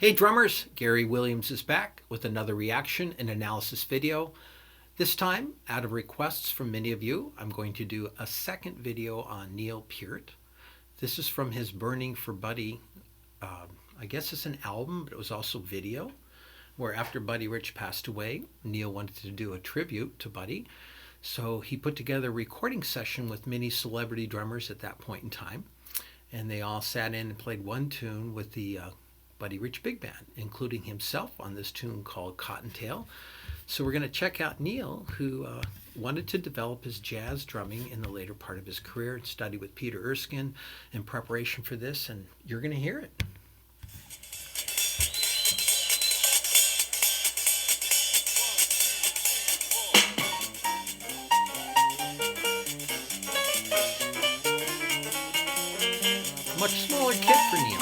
Hey drummers, Gary Williams is back with another reaction and analysis video. This time, out of requests from many of you, I'm going to do a second video on Neil Peart. This is from his Burning for Buddy, I guess it's an album, but it was also video, where after Buddy Rich passed away, Neil wanted to do a tribute to Buddy. So he put together a recording session with many celebrity drummers at that point in time. And they all sat in and played one tune with the Buddy Rich Big Band, including himself on this tune called Cottontail. So we're going to check out Neil, who wanted to develop his jazz drumming in the later part of his career and study with Peter Erskine in preparation for this, and you're going to hear it. Much smaller kit for Neil.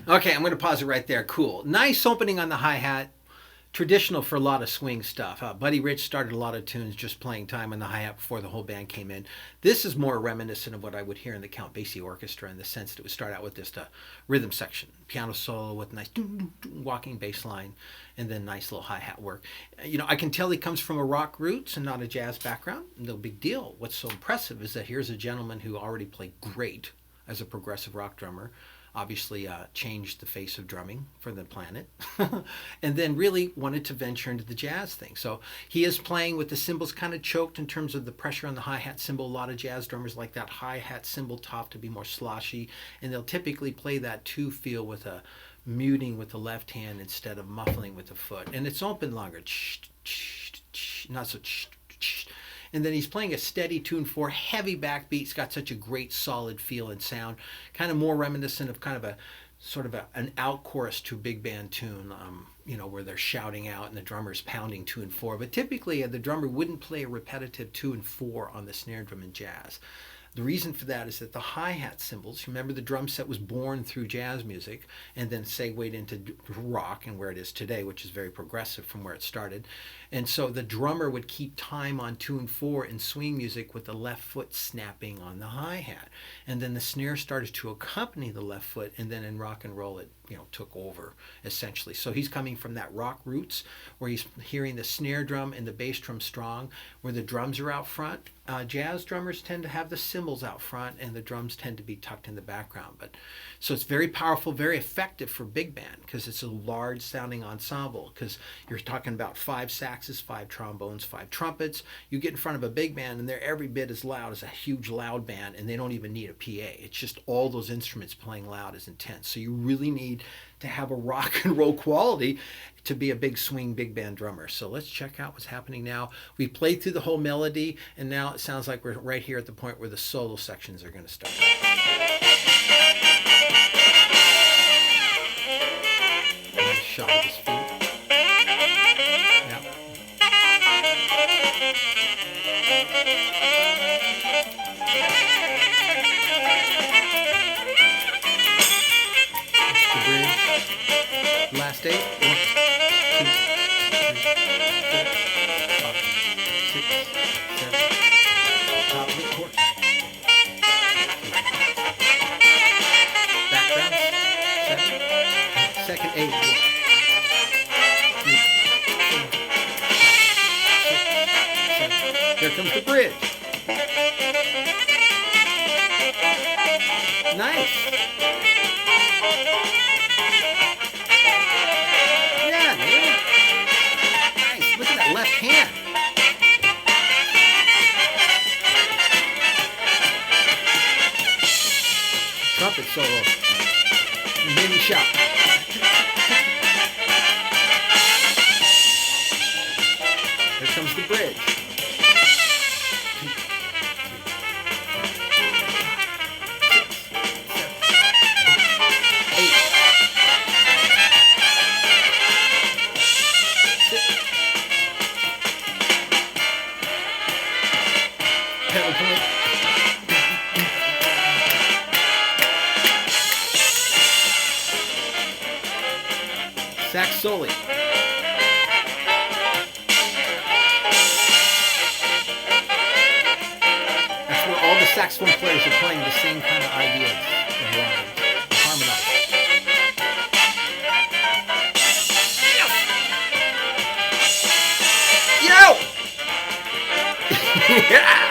Okay, I'm going to pause it right there. Cool. Nice opening on the hi-hat. Traditional for a lot of swing stuff. Buddy Rich started a lot of tunes just playing time on the hi-hat before the whole band came in. This is more reminiscent of what I would hear in the Count Basie Orchestra, in the sense that it would start out with just a rhythm section, piano solo with nice walking bass line, and then nice little hi-hat work. You know, I can tell he comes from a rock roots and not a jazz background. No big deal. What's so impressive is that here's a gentleman who already played great as a progressive rock drummer. Obviously changed the face of drumming for the planet, and then really wanted to venture into the jazz thing. So he is playing with the cymbals kind of choked in terms of the pressure on the hi-hat cymbal. A lot of jazz drummers like that hi-hat cymbal top to be more sloshy, and they'll typically play that two feel with a muting with the left hand instead of muffling with the foot. And it's open longer, not so. And then he's playing a steady tune for heavy backbeat. It's got such a great solid feel and sound, kind of more reminiscent of kind of a sort of an out chorus to a big band tune, you know, where they're shouting out and the drummer's pounding 2 and 4. But typically the drummer wouldn't play a repetitive 2 and 4 on the snare drum in jazz. The reason for that is that the hi-hat cymbals, remember the drum set was born through jazz music and then segued into rock and where it is today, which is very progressive from where it started. And so the drummer would keep time on 2 and 4 in swing music with the left foot snapping on the hi-hat. And then the snare started to accompany the left foot, and then in rock and roll it, you know, took over essentially. So he's coming from that rock roots where he's hearing the snare drum and the bass drum strong, where the drums are out front. Jazz drummers tend to have the cymbals out front and the drums tend to be tucked in the background. But so it's very powerful, very effective for big band because it's a large sounding ensemble, because you're talking about 5 saxes, 5 trombones, 5 trumpets. You get in front of a big band and they're every bit as loud as a huge loud band, and they don't even need a PA. It's just all those instruments playing loud is intense. So you really need to have a rock and roll quality to be a big swing big band drummer. So let's check out what's happening now. We played through the whole melody, and now it sounds like we're right here at the point where the solo sections are going to start. Nice shot of his feet. Yep. The bridge. Last 8. 1, 2, 3, 4, 5, 6, 7. Top of the chorus. Background. 7. Second 8. 1, 2, 3, 4, 5, 6, 7. Here comes the bridge. Nice. Yes. solo. Mini shout. Here comes the bridge. Pedal point. Sax soli. That's where all the saxophone players are playing the same kind of ideas and rhymes. Harmonize. Yo! Yeah!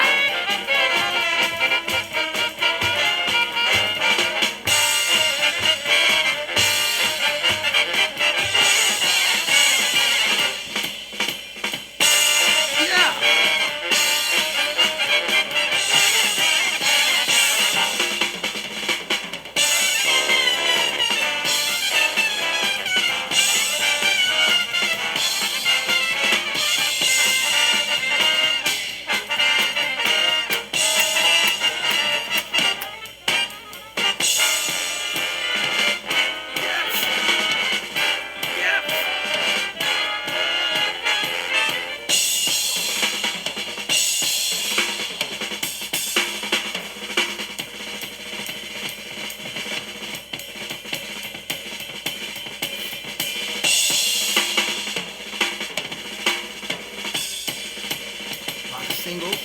Singles,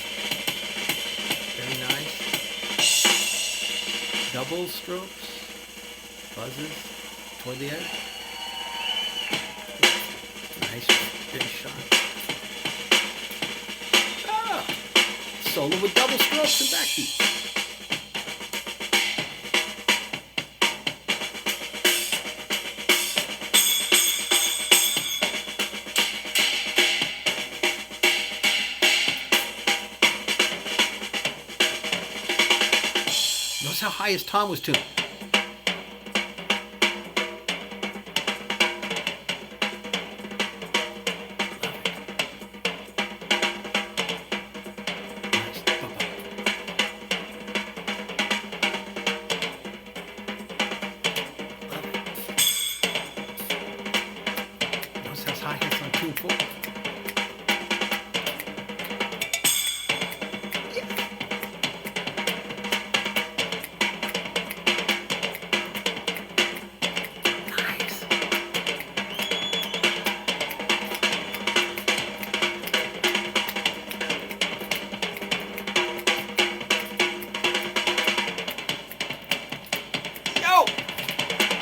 very nice. Double strokes, buzzes toward the edge. Nice big shot. Ah, solo with double strokes and backbeats. Notice how high his tom was tuned. Nice. Bump up. Love it. Notice how high his on tune 4.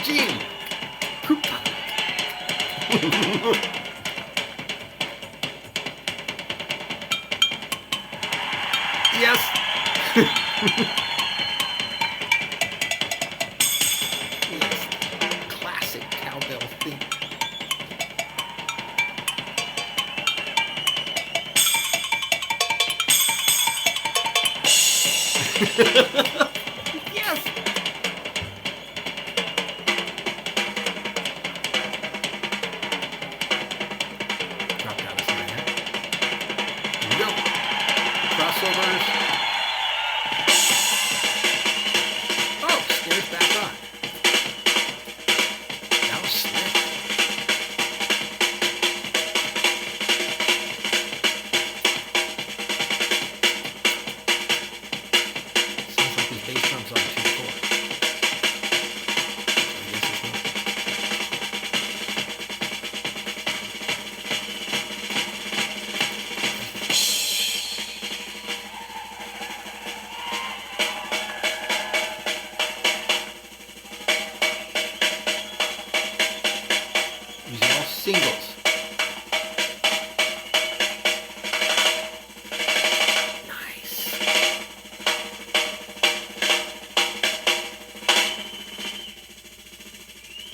Gene. Yes. Yes. Classic cowbell theme. Yes. Drop down a second. Here we go. Crossovers. Oh, snares back on. That was slick. Sounds like his bass drum's on 2/4. I guess it's not. Using all singles. Nice.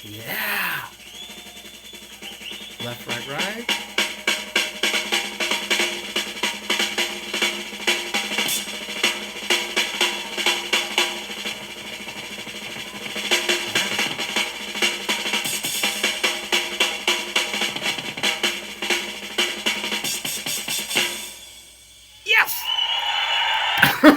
Yeah. Left, right, right.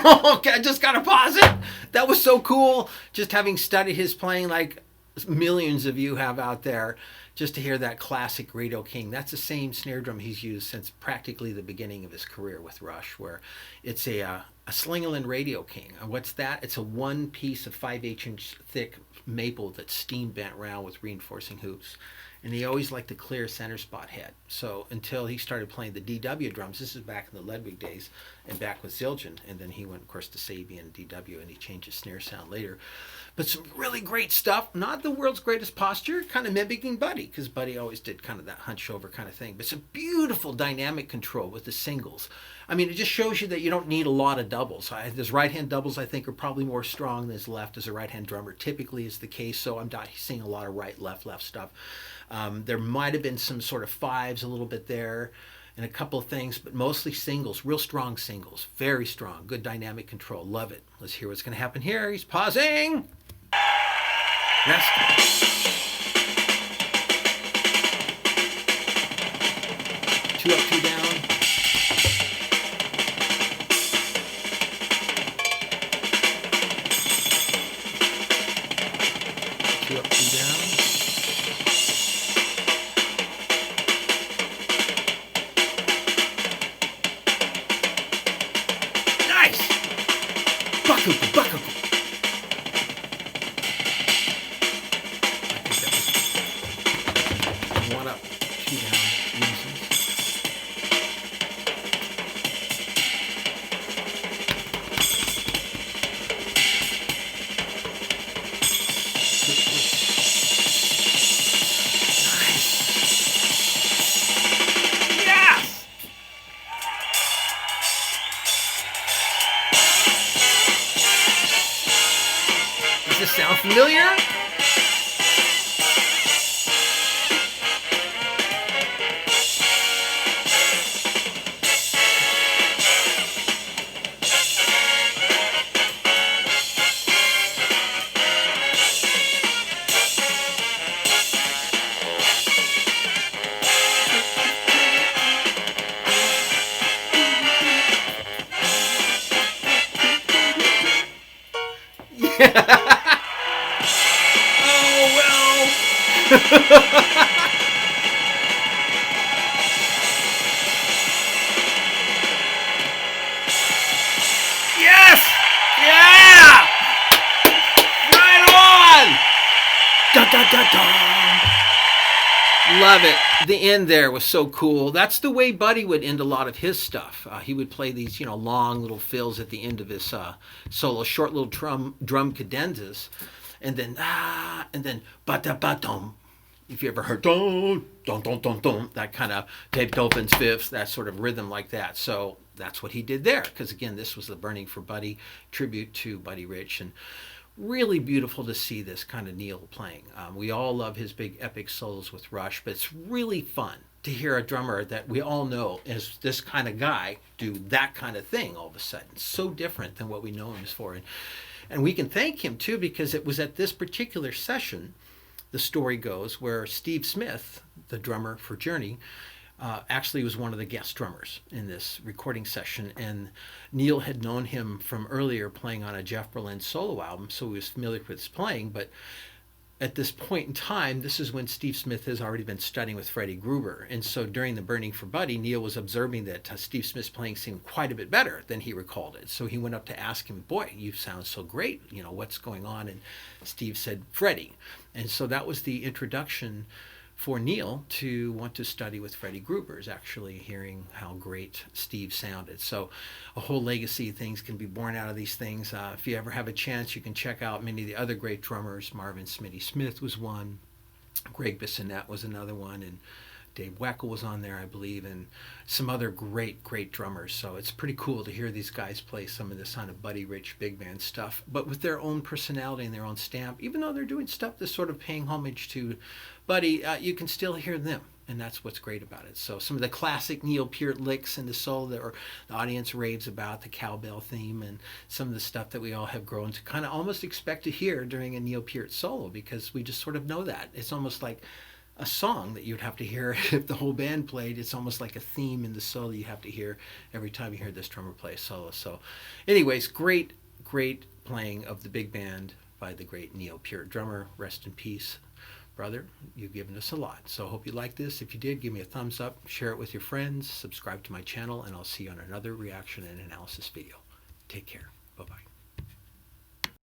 Okay, I just gotta pause it. That was so cool. Just having studied his playing like millions of you have out there, just to hear that classic Radio King. That's the same snare drum he's used since practically the beginning of his career with Rush, where it's a Slingerland Radio King. And what's that? It's a one piece of 5/8 inch thick maple that's steam bent round with reinforcing hoops. And he always liked the clear center spot head. So until he started playing the DW drums, this is back in the Ludwig days and back with Zildjian. And then he went, of course, to Sabian and DW, and he changed his snare sound later. But some really great stuff. Not the world's greatest posture, kind of mimicking Buddy, because Buddy always did kind of that hunch over kind of thing. But some beautiful dynamic control with the singles. I mean, it just shows you that you don't need a lot of doubles. His right-hand doubles, I think, are probably more strong than his left as a right-hand drummer. Typically is the case, so I'm not seeing a lot of right, left stuff. There might have been some sort of fives a little bit there and a couple of things, but mostly singles, real strong singles, very strong, good dynamic control. Love it. Let's hear what's going to happen here. He's pausing. Rest. 2 up, 2 down. 2 up, 2 down. Nice! Bakuku, bakuku. I think that was 1 up, 2 down. Does this sound familiar? Oh well. Yes! Yeah! Right on! Da, da, da, da. Love it. The end there was so cool. That's the way Buddy would end a lot of his stuff. He would play these, long little fills at the end of his solo, short little drum cadenzas, and then ba da ba dum. If you ever heard dum dum dum dum dum, that kind of Beethoven's fifths, that sort of rhythm like that. So that's what he did there. Because again, this was the Burning for Buddy tribute to Buddy Rich, and really beautiful to see this kind of Neil playing. We all love his big epic solos with Rush, but it's really fun to hear a drummer that we all know is this kind of guy do that kind of thing all of a sudden. So different than what we know him for. And we can thank him too, because it was at this particular session, the story goes, where Steve Smith, the drummer for Journey, actually was one of the guest drummers in this recording session, and Neil had known him from earlier playing on a Jeff Berlin solo album, so he was familiar with his playing. But at this point in time, this is when Steve Smith has already been studying with Freddie Gruber, and so during the Burning for Buddy, Neil was observing that Steve Smith's playing seemed quite a bit better than he recalled it. So he went up to ask him, "Boy, you sound so great, what's going on?" And Steve said, "Freddie." And so that was the introduction for Neil to want to study with Freddie Gruber, is actually hearing how great Steve sounded. So a whole legacy of things can be born out of these things. If you ever have a chance, you can check out many of the other great drummers. Marvin Smitty Smith was one. Greg Bissonette was another one. And Dave Weckl was on there, I believe, and some other great drummers. So it's pretty cool to hear these guys play some of this kind of Buddy Rich big band stuff, but with their own personality and their own stamp. Even though they're doing stuff that's sort of paying homage to Buddy, you can still hear them, and that's what's great about it. So some of the classic Neil Peart licks in the solo that the audience raves about, the cowbell theme, and some of the stuff that we all have grown to kind of almost expect to hear during a Neil Peart solo, because we just sort of know that. It's almost like a song that you'd have to hear if the whole band played. It's almost like a theme in the solo you have to hear every time you hear this drummer play a solo. So, anyways, great playing of the big band by the great Peart drummer. Rest in peace, brother. You've given us a lot. So I hope you like this. If you did, give me a thumbs up, share it with your friends, subscribe to my channel, and I'll see you on another reaction and analysis video. Take care. Bye-bye.